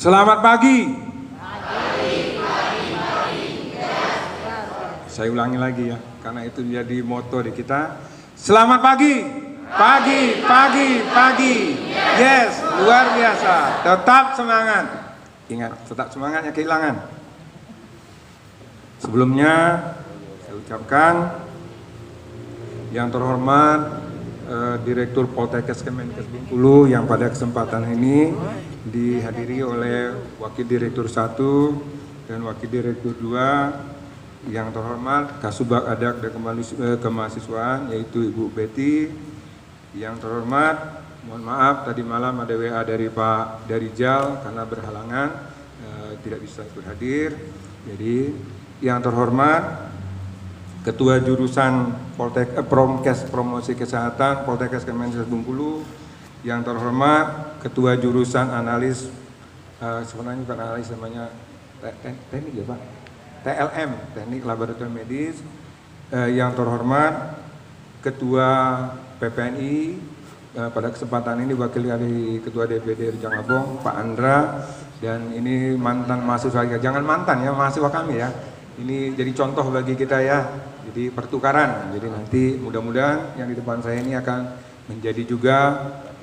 Selamat pagi. Saya ulangi lagi ya, karena itu jadi moto di kita. Selamat pagi. Pagi. Yes, luar biasa. Tetap semangat. Ingat, tetap semangat ya kehilangan. Sebelumnya saya ucapkan yang terhormat Direktur Poltekkes Kemenkes Bengkulu yang pada kesempatan ini dihadiri oleh Wakil Direktur 1 dan Wakil Direktur 2, yang terhormat Kasubag Adak dan Kemahasiswaan yaitu Ibu Betty, yang terhormat mohon maaf tadi malam ada WA dari Pak Darijal karena berhalangan tidak bisa ikut hadir. Jadi yang terhormat Ketua Jurusan Promkes Promosi Kesehatan Poltekkes Kemenkes Bengkulu, yang terhormat Ketua Jurusan Analis sebenarnya bukan analis, namanya teknik ya Pak, TLM, Teknik Laboratorium Medis, yang terhormat Ketua PPNI pada kesempatan ini wakil dari Ketua DPD Rejang Labong Pak Andra, dan ini mantan mahasiswa, jangan mantan ya, mahasiswa kami ya. Ini jadi contoh bagi kita ya, jadi pertukaran. Jadi nanti mudah-mudahan yang di depan saya ini akan menjadi juga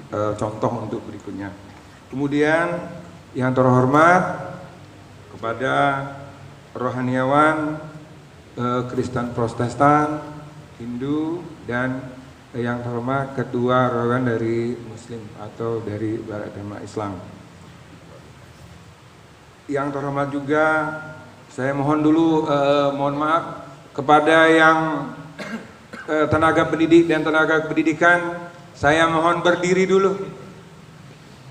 contoh untuk berikutnya. Kemudian yang terhormat kepada rohaniawan Kristen Protestan, Hindu, dan yang terhormat Ketua Rohaniawan dari Muslim atau dari beragama Islam. Yang terhormat juga saya mohon dulu, mohon maaf kepada yang tenaga pendidik dan tenaga pendidikan, saya mohon berdiri dulu.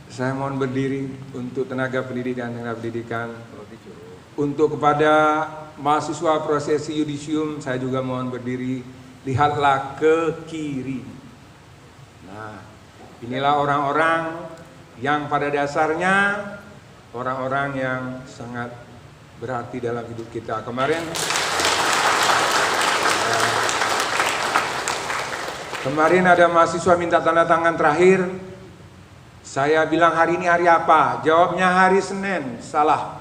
Saya mohon berdiri untuk tenaga pendidik dan tenaga pendidikan. Untuk kepada mahasiswa prosesi yudisium, saya juga mohon berdiri. Lihatlah ke kiri. Nah, inilah orang-orang yang pada dasarnya orang-orang yang sangat berarti dalam hidup kita. Kemarin ada mahasiswa minta tanda tangan terakhir. Saya bilang hari ini hari apa? Jawabnya hari Senin. Salah,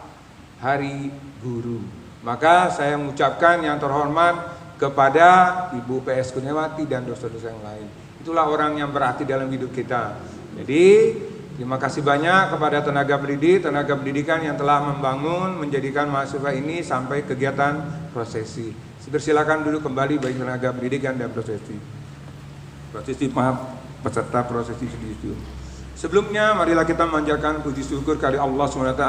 hari guru. Maka saya mengucapkan yang terhormat kepada Ibu PS Kurniawati dan dosen-dosen yang lain. Itulah orang yang berarti dalam hidup kita. Jadi terima kasih banyak kepada tenaga pendidik, tenaga pendidikan yang telah membangun, menjadikan mahasiswa ini sampai kegiatan prosesi. Silakan dulu kembali bagi tenaga pendidikan dan prosesi peserta prosesi yudisium. Sebelumnya marilah kita memanjatkan puji syukur kepada Allah SWT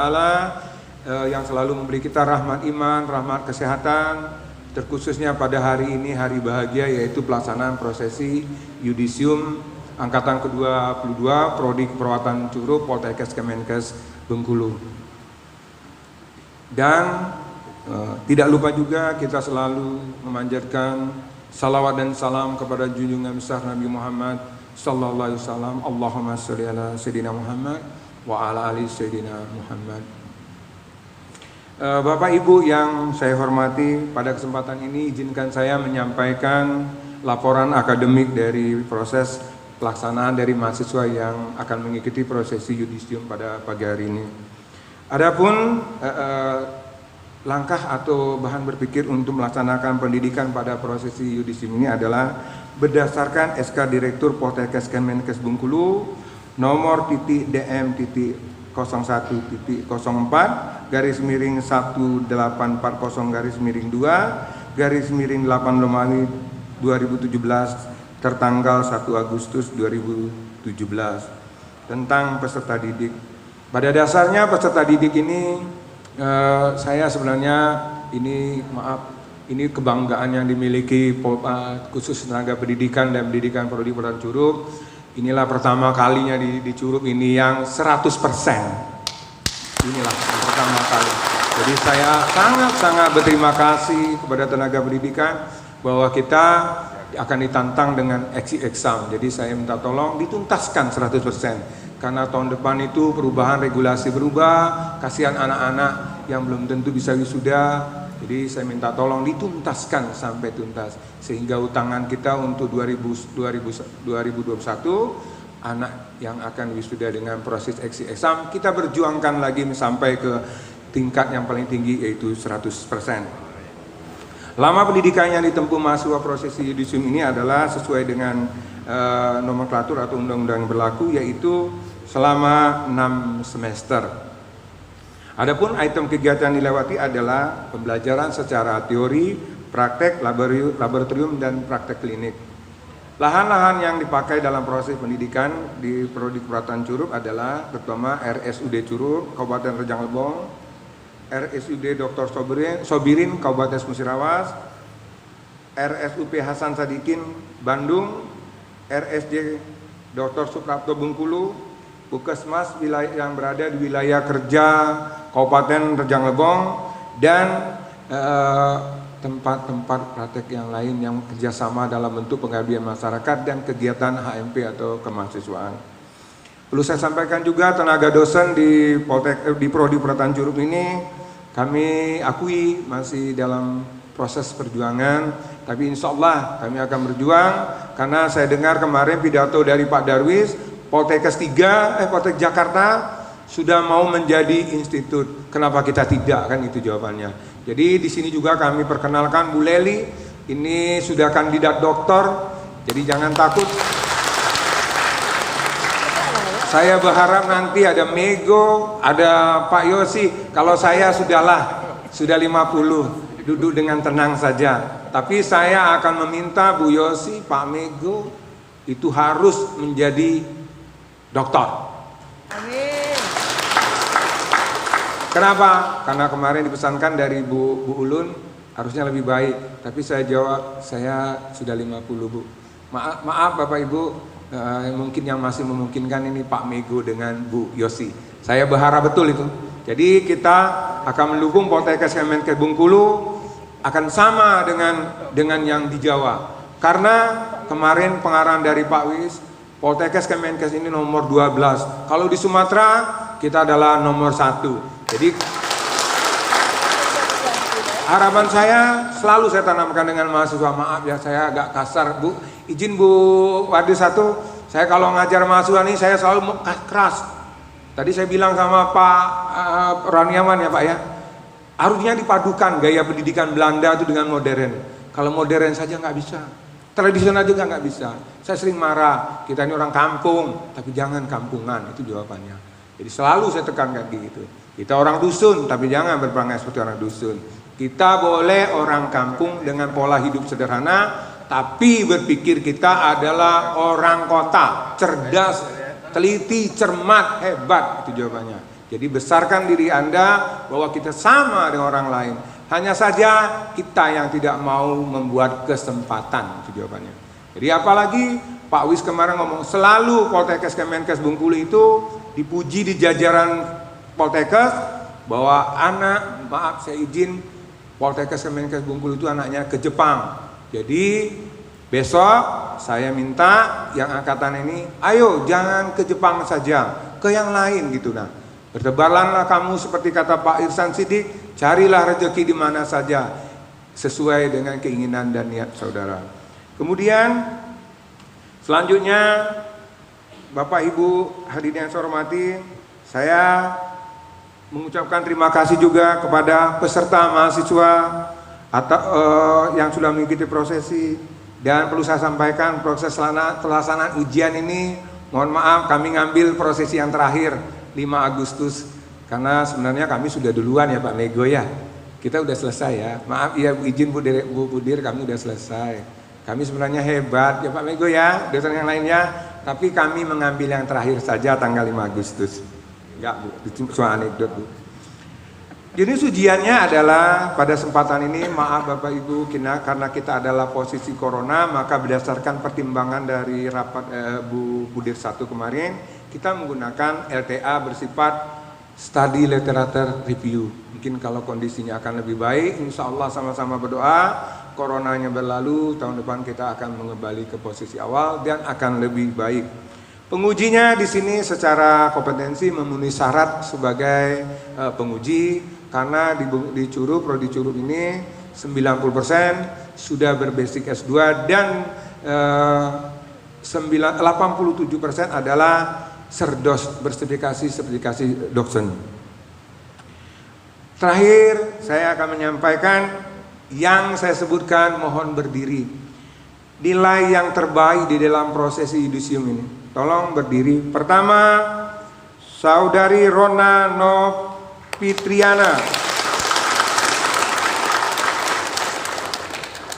yang selalu memberi kita rahmat iman, rahmat kesehatan, terkhususnya pada hari ini hari bahagia, yaitu pelaksanaan prosesi yudisium Angkatan ke-22 Prodi Keperawatan Curug Poltekkes Kemenkes Bengkulu. Dan tidak lupa juga kita selalu memanjatkan salawat dan salam kepada junjungan besar Nabi Muhammad sallallahu alaihi wasallam. Allahumma sholli ala sayyidina Muhammad wa ala ali sayyidina Muhammad. Bapak Ibu yang saya hormati, pada kesempatan ini izinkan saya menyampaikan laporan akademik dari proses pelaksanaan dari mahasiswa yang akan mengikuti prosesi yudisium pada pagi hari ini. Adapun langkah atau bahan berpikir untuk melaksanakan pendidikan pada prosesi yudisium ini adalah berdasarkan SK Direktur Poltekkes Kemenkes Bengkulu nomor .DM.0840-2/8/2017 tertanggal 1 Agustus 2017 tentang peserta didik. Pada dasarnya peserta didik ini saya sebenarnya ini kebanggaan yang dimiliki khusus tenaga pendidikan dan pendidikan prodi Keperawatan Curug. Inilah pertama kalinya di Curug ini yang 100%. Inilah yang pertama kali. Jadi saya sangat berterima kasih kepada tenaga pendidikan bahwa kita akan ditantang dengan exam. Jadi saya minta tolong dituntaskan 100%. Karena tahun depan itu perubahan regulasi berubah, kasihan anak-anak yang belum tentu bisa wisuda. Jadi saya minta tolong dituntaskan sampai tuntas, sehingga utangan kita untuk 2021 anak yang akan wisuda dengan proses exam, kita berjuangkan lagi sampai ke tingkat yang paling tinggi yaitu 100%. Lama pendidikan yang ditempuh mahasiswa prosesi yudisium ini adalah sesuai dengan nomenklatur atau undang-undang yang berlaku, yaitu selama 6 semester. Adapun item kegiatan dilewati adalah pembelajaran secara teori, praktek, laboratorium, dan praktek klinik. Lahan-lahan yang dipakai dalam proses pendidikan di Prodi Keperawatan Curup adalah pertama RSUD Curup, Kabupaten Rejang Lebong, RSUD Dr. Sobirin, Kabupaten Musirawas, RSUP Hasan Sadikin, Bandung, RSJ Dr. Suprapto Bengkulu, Puskesmas yang berada di wilayah kerja Kabupaten Rejang Lebong, dan tempat-tempat praktek yang lain yang kerjasama dalam bentuk pengabdian masyarakat dan kegiatan HMP atau kemahasiswaan. Perlu saya sampaikan juga tenaga dosen di Prodi Keperawatan Curup ini kami akui masih dalam proses perjuangan, tapi insya Allah kami akan berjuang karena saya dengar kemarin pidato dari Pak Darwis, Poltekkes Jakarta sudah mau menjadi institut. Kenapa kita tidak, kan itu jawabannya. Jadi di sini juga kami perkenalkan Bu Leli, ini sudah kandidat doktor, jadi jangan takut. Saya berharap nanti ada Mego, ada Pak Yosi. Kalau saya sudah 50, duduk dengan tenang saja. Tapi saya akan meminta Bu Yosi, Pak Mego itu harus menjadi doktor. Amin. Kenapa? Karena kemarin dipesankan dari Bu Ulun harusnya lebih baik. Tapi saya jawab, saya sudah 50 Bu. Maaf Bapak Ibu. Mungkin yang masih memungkinkan ini Pak Mego dengan Bu Yosi. Saya berharap betul itu. Jadi kita akan mendukung Poltekkes Kemenkes Bengkulu akan sama dengan yang di Jawa. Karena kemarin pengarahan dari Pak Wis, Poltekkes Kemenkes ini nomor 12. Kalau di Sumatera kita adalah nomor 1. Jadi harapan saya selalu saya tanamkan dengan mahasiswa. Maaf ya saya agak kasar Bu, izin Bu Wadi satu, saya kalau ngajar mahasiswa nih saya selalu keras. Tadi saya bilang sama Pak Raniawan ya Pak ya, harusnya dipadukan gaya pendidikan Belanda itu dengan modern. Kalau modern saja nggak bisa, tradisional juga nggak bisa. Saya sering marah, kita ini orang kampung, tapi jangan kampungan, itu jawabannya. Jadi selalu saya tekankan gitu. Kita orang dusun, tapi jangan berperangai seperti orang dusun. Kita boleh orang kampung dengan pola hidup sederhana, tapi berpikir kita adalah orang kota, cerdas, teliti, cermat, hebat, itu jawabannya. Jadi besarkan diri Anda bahwa kita sama dengan orang lain. Hanya saja kita yang tidak mau membuat kesempatan, itu jawabannya. Jadi apalagi Pak Wis kemarin ngomong selalu Poltekkes Kemenkes Bengkulu itu dipuji di jajaran Poltekkes bahwa anak, maaf saya izin, Poltekkes Kemenkes Bengkulu itu anaknya ke Jepang. Jadi besok saya minta yang angkatan ini, ayo jangan ke Jepang saja, ke yang lain gitu nah. Bertebaranlah kamu seperti kata Pak Irsan Sidik, carilah rezeki di mana saja sesuai dengan keinginan dan niat saudara. Kemudian selanjutnya Bapak Ibu hadirin yang saya hormati, saya mengucapkan terima kasih juga kepada peserta mahasiswa atau yang sudah mengikuti prosesi, dan perlu saya sampaikan proses pelaksanaan ujian ini, mohon maaf kami ngambil prosesi yang terakhir 5 Agustus karena sebenarnya kami sudah duluan ya Pak Mego ya, kita udah selesai ya, maaf ya Bu izin Bu Pudir kami udah selesai, kami sebenarnya hebat ya Pak Mego ya, dosen yang lainnya, tapi kami mengambil yang terakhir saja tanggal 5 Agustus. Enggak Bu, itu soal anekdot Bu. Jadi ujiannya adalah pada kesempatan ini, maaf Bapak Ibu, karena kita adalah posisi corona, maka berdasarkan pertimbangan dari rapat Bu Pudir 1 kemarin, kita menggunakan LTA bersifat study literature review. Mungkin kalau kondisinya akan lebih baik, insya Allah sama-sama berdoa, coronanya berlalu, tahun depan kita akan mengembali ke posisi awal dan akan lebih baik. Pengujinya di sini secara kompetensi memenuhi syarat sebagai penguji karena di Curup, Prodi Curup ini 90% sudah berbasic S2 dan 87% adalah Serdos sertifikasi Doksen. Terakhir, saya akan menyampaikan yang saya sebutkan, mohon berdiri. Nilai yang terbaik di dalam prosesi yudisium ini. Tolong berdiri. Pertama, Saudari Rona Novitriana.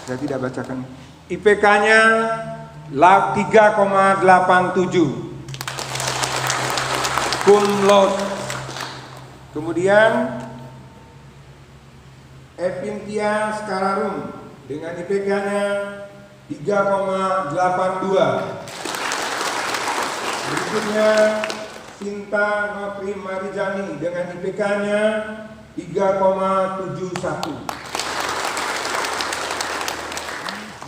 Saya tidak bacakan. IPK-nya 3,87. Cum laude. Kemudian Epintia Skararum dengan IPK-nya 3,82. Berikutnya Sinta Notri Marijani dengan IPK-nya 3,71.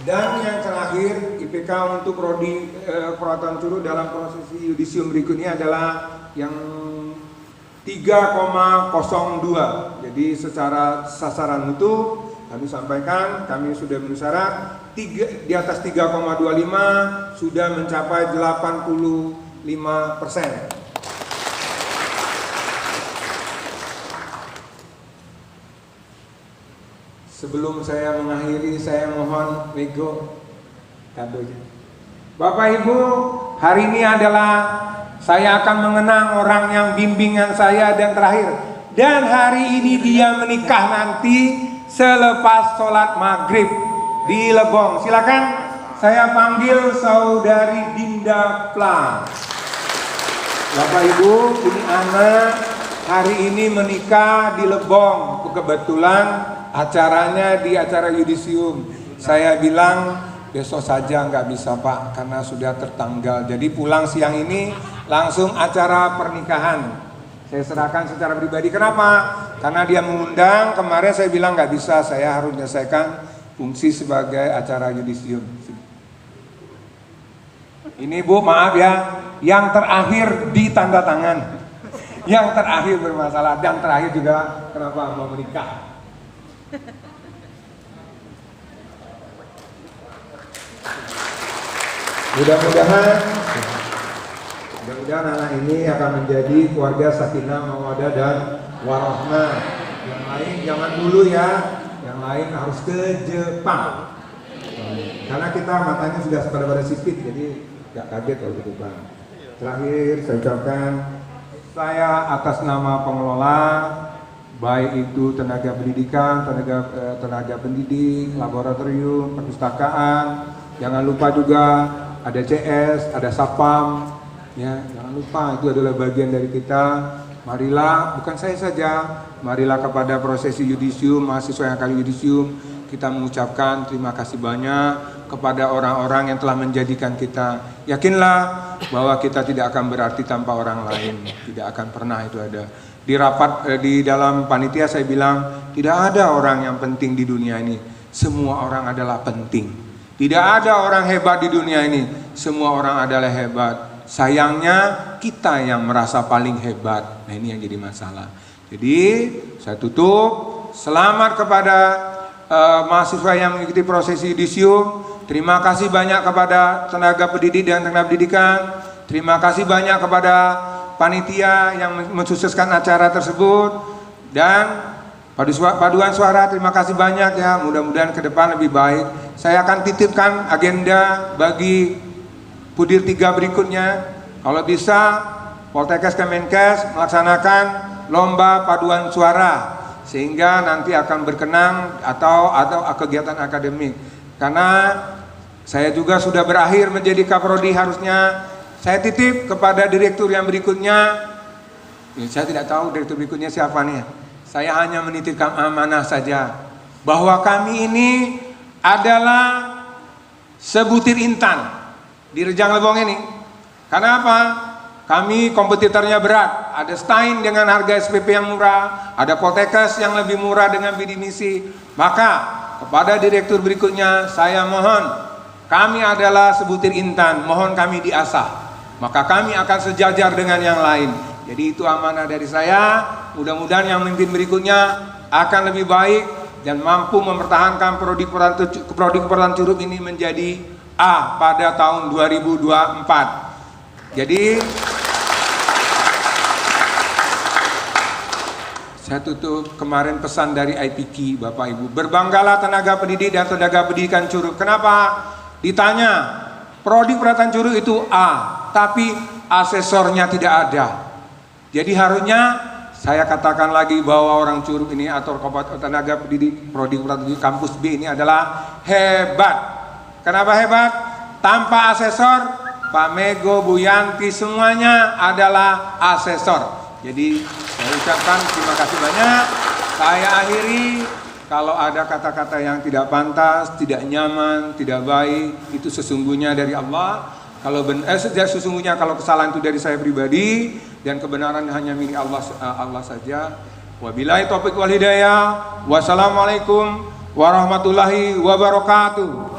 Dan yang terakhir, IPK untuk prodi peraturan curug dalam prosesi yudisium berikutnya adalah yang 3,02. Jadi secara sasaran mutu kami sampaikan, kami sudah memenuhi syarat di atas 3,25 sudah mencapai 85%. Sebelum saya mengakhiri, saya mohon Mego kadonya. Bapak Ibu, hari ini adalah saya akan mengenang orang yang bimbingan saya dan terakhir. Dan hari ini dia menikah nanti selepas sholat maghrib di Lebong. Silakan saya panggil Saudari Dinda Plang. Bapak Ibu, ini anak hari ini menikah di Lebong. Kebetulan acaranya di acara yudisium. Saya bilang besok saja nggak bisa Pak, karena sudah tertanggal. Jadi pulang siang ini langsung acara pernikahan. Saya serahkan secara pribadi. Kenapa? Karena dia mengundang. Kemarin saya bilang nggak bisa, saya harus menyelesaikan fungsi sebagai acara yudisium. Ini Bu, maaf ya, yang terakhir di tanda tangan, yang terakhir bermasalah, dan terakhir juga kenapa mau menikah. Mudah-mudahan anak ini akan menjadi keluarga sakinah, mawaddah dan warahmah. Yang lain jangan dulu ya, yang lain harus ke Jepang. Karena kita matanya sudah pada sipit, jadi gak kaget kalau ke Jepang. Terakhir saya ucapkan, saya atas nama pengelola, baik itu tenaga pendidikan, tenaga pendidik, laboratorium, perpustakaan, jangan lupa juga ada CS, ada Sapam, ya jangan lupa itu adalah bagian dari kita. Marilah, bukan saya saja, marilah kepada prosesi yudisium, mahasiswa yang kali yudisium, kita mengucapkan terima kasih banyak kepada orang-orang yang telah menjadikan kita. Yakinlah bahwa kita tidak akan berarti tanpa orang lain, tidak akan pernah itu ada. Di rapat di dalam panitia saya bilang tidak ada orang yang penting di dunia ini, semua orang adalah penting. Tidak ada orang hebat di dunia ini, semua orang adalah hebat. Sayangnya kita yang merasa paling hebat. Nah, ini yang jadi masalah. Jadi saya tutup. Selamat kepada mahasiswa yang mengikuti prosesi yudisium. Terima kasih banyak kepada tenaga pendidik dan tenaga pendidikan. Terima kasih banyak kepada panitia yang mensukseskan acara tersebut. Dan paduan suara, terima kasih banyak ya. Mudah-mudahan ke depan lebih baik. Saya akan titipkan agenda bagi Pudir 3 berikutnya. Kalau bisa Poltekkes Kemenkes melaksanakan lomba paduan suara sehingga nanti akan berkenang atau kegiatan akademik. Karena saya juga sudah berakhir menjadi kaprodi, harusnya saya titip kepada direktur yang berikutnya. Saya tidak tahu direktur berikutnya siapa nih. Saya hanya menitipkan amanah saja bahwa kami ini adalah sebutir intan di Rejang Lebong ini. Karena apa? Kami kompetitornya berat. Ada Stein dengan harga SPP yang murah, ada Poltekkes yang lebih murah dengan bidik misi. Maka kepada direktur berikutnya saya mohon, kami adalah sebutir intan, mohon kami diasah. Maka kami akan sejajar dengan yang lain. Jadi itu amanah dari saya. Mudah-mudahan yang memimpin berikutnya akan lebih baik dan mampu mempertahankan prodi peraturan curug ini menjadi A pada tahun 2024. Jadi saya tutup kemarin pesan dari IPK, Bapak Ibu. Berbanggalah tenaga pendidik dan tenaga pendidikan Curug. Kenapa? Ditanya, prodi peralatan Curug itu A, tapi asesornya tidak ada. Jadi harusnya saya katakan lagi bahwa orang Curug ini atau tenaga pendidik prodi peralatan kampus B ini adalah hebat. Kenapa hebat? Tanpa asesor, Pak Mego, Bu Yanti semuanya adalah asesor. Jadi saya ucapkan terima kasih banyak. Saya akhiri, kalau ada kata-kata yang tidak pantas, tidak nyaman, tidak baik, itu sesungguhnya dari Allah. Sesungguhnya kalau kesalahan itu dari saya pribadi dan kebenaran hanya milik Allah saja. Wabillahi taufiq wal hidayah. Wassalamualaikum warahmatullahi wabarakatuh.